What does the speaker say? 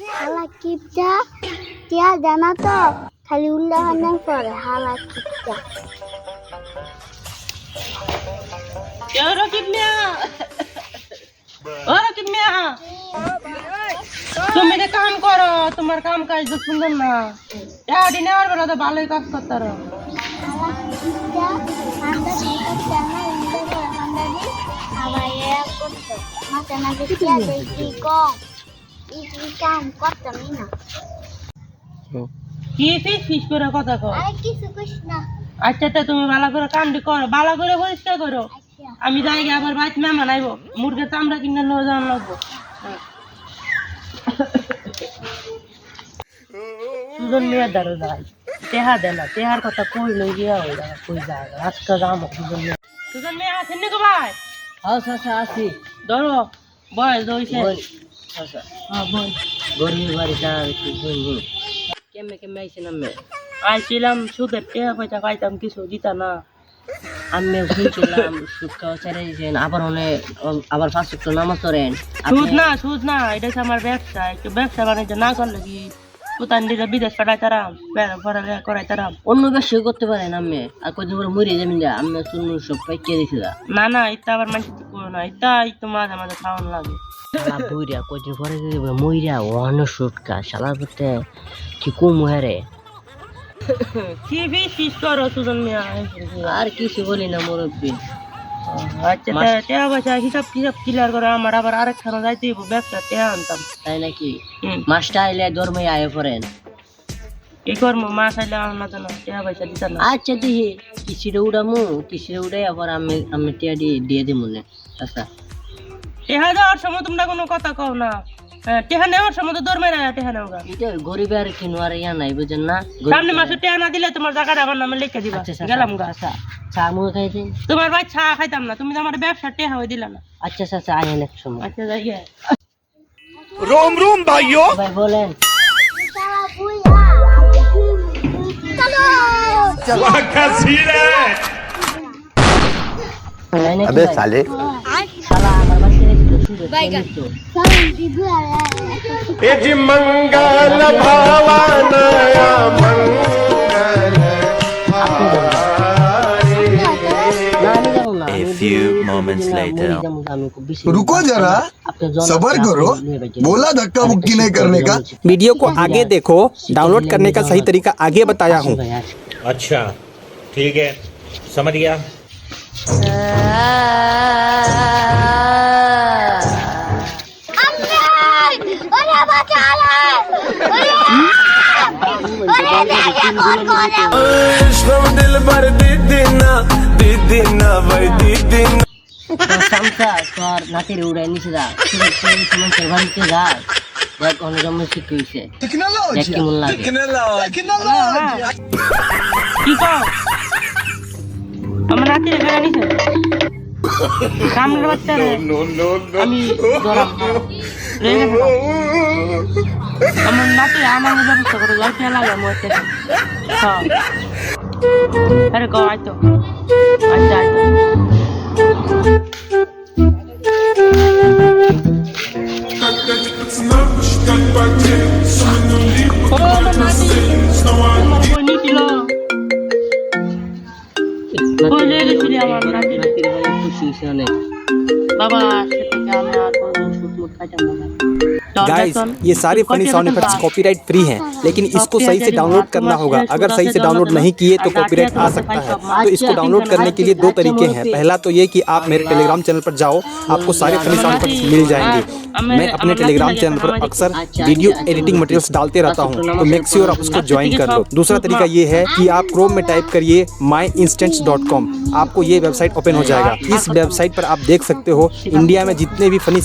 হালা কিপটা টিয়া জানা তো খালি উল্লাহান করে হালা কিপটা Yo Rakib Mia. Oh Rakib Mia. তুমি যে কাম করো তোমার কাম কাজ তো সুন্দর না এডি নেওয়ার বেলা তো ভালোই কাজ করতে রো হালা কিপটা আন্দা কিপটা না ইন্দা আন্দা দি আবার এ করতে মাথা না যে টিয়া দেখি কম এই কাম করতাম না কি ফিস করে কথা কও আরে কিছু কইস না আচ্ছা তা তুমি ভালো করে কামটি করো ভালো করে পরিষ্কার করো আচ্ছা আমি যাই গিয়ে আবার বাইতে মেহমান আইবো মুরগির চামড়া কিনে নিয়ে যাওয়ার লাগবো সুজন মেয়ের দ্বারা যাই তেহা দে না তেহার কথা কই লই গিয়া ওই জায়গা কই যায় আজকে যাবো সুজন মেয়ে আছেন নাকি ভাই হ্যাঁ চাচা আছি ধরো বয়স হইছে চাচা হ্যাঁ বল গরিবের বাড়িটা একটু বলবো কেমনে আইছেন আমি আইছিলাম সুদের টেহা পয়সা পাইতাম কিছু দিতা না আমি শুনছিলাম সুদ খাওয়া ছেড়ে দিয়েছেন আবার 5 ওয়াক্ত নামাজ পড়েন সুদ না এটা হচ্ছে আমার ব্যবসা একটু ব্যবসা বাণিজ্য না করলে কি কোথায় নিজে বিদেশ পাঠাইতারাম পড়ালেখা করাইতারাম অন্য ব্যবসা করতে পারেন আমি আর কদিন পরে মরে যাবেন যা আমি শুনু সব পাইকে দিছি না ইতা আবার মানুষ করো না ইতা মাঝে মাঝে খাওয়ানো লাগে শালা বুইরা কদিন পরে মইরা অন্য সুদ খা শালার করতে কি কম হেরে কি ফিস করো সুজন মিয়া আর কিছু বলি না মুরব্বী আচ্ছা টেহা পয়সা হিসাব ক্লিয়ার করে আমার আবার আরেকখানে যাইতে ব্যবসা টেহা আনতাম তাই নাকি মাছটা আইলে ধর্মে আয় পড়েন কি করবো মা খাইলে আনা তো না টেহা পয়সা দিতা না আচ্ছা দিহি কিসিরে উড়াই আবার আমি টিয়া দিয়ে দিই মনে আচ্ছা টেহা দেওয়ার সময় তোমরা কোনো কথা কও না টেহা নেওয়ার সময় তো দরমে না টেহা নেও গা এটা গরিব আর কিনো আর ইয়া নাই বুঝেন না সামনে মাসে টেহা না দিলে তোমার জায়গাটা আমার নামে লিখে দিবা গেলাম গা আচ্ছা চা মুখে খাই দিন তোমার ভাই চা খাইতাম না তুমি তো আমার ব্যবসা টেহা হয়ে দিলা না আচ্ছা আচ্ছা আইন এক সময় আচ্ছা যাই গে रोम रोम भाइयों ভাই বলেন সারা বুইয়া চলো क्या सीन है তাই নাকি अबे ভাই? साले শালা আমার বাড়িতে রেখে শুধু তো সারা দিগুয়া यजि मंगल भवानया मंगल না আমি যাবো না A few moments later. रुको जरा सबर करो बोला धक्का मुक्की नहीं करने का। वीडियो को आगे देखो डाउनलोड करने का सही तरीका आगे बताया हूँ। अच्छा ठीक है समझ गया ওরে বাঁচালে সামসা তোর নাতির উড়াই নিচে যা সময় বাড়িতে যা দেখ অনেক জন্ম শিখে হয়েছে দেখ কেমন লাগে কি কও আমার রাতে রেখে নিছে সামনের বাচ্চা রে আমি ধরাম রেখে আমার নাতি আমার ব্যবস্থা করে লাইতে লাগে মরতে হ্যাঁ আরে গো আইতো আচ্ছা আইতো गाइस ये सारे funny sound effects copyright free हैं, लेकिन इसको सही से डाउनलोड करना होगा। अगर सही से डाउनलोड नहीं किए तो कॉपीराइट आ सकता है। तो इसको डाउनलोड करने के लिए दो तरीके हैं। पहला तो ये कि आप मेरे टेलीग्राम चैनल पर जाओ, आपको सारे फनी साउंड इफेक्ट्स मिल जाएंगे। मैं अपने टेलीग्राम चैनल पर अक्सर वीडियो एडिटिंग मटेरियल्स डालते रहता हूँ, तो मेक श्योर आप उसको ज्वाइन कर लो। दूसरा तरीका ये है कि आप क्रोम में टाइप करिए myinstants.com, आपको ये वेबसाइट ओपन हो जाएगा। इस वेबसाइट पर आप देख सकते हो इंडिया में जितने भी फनी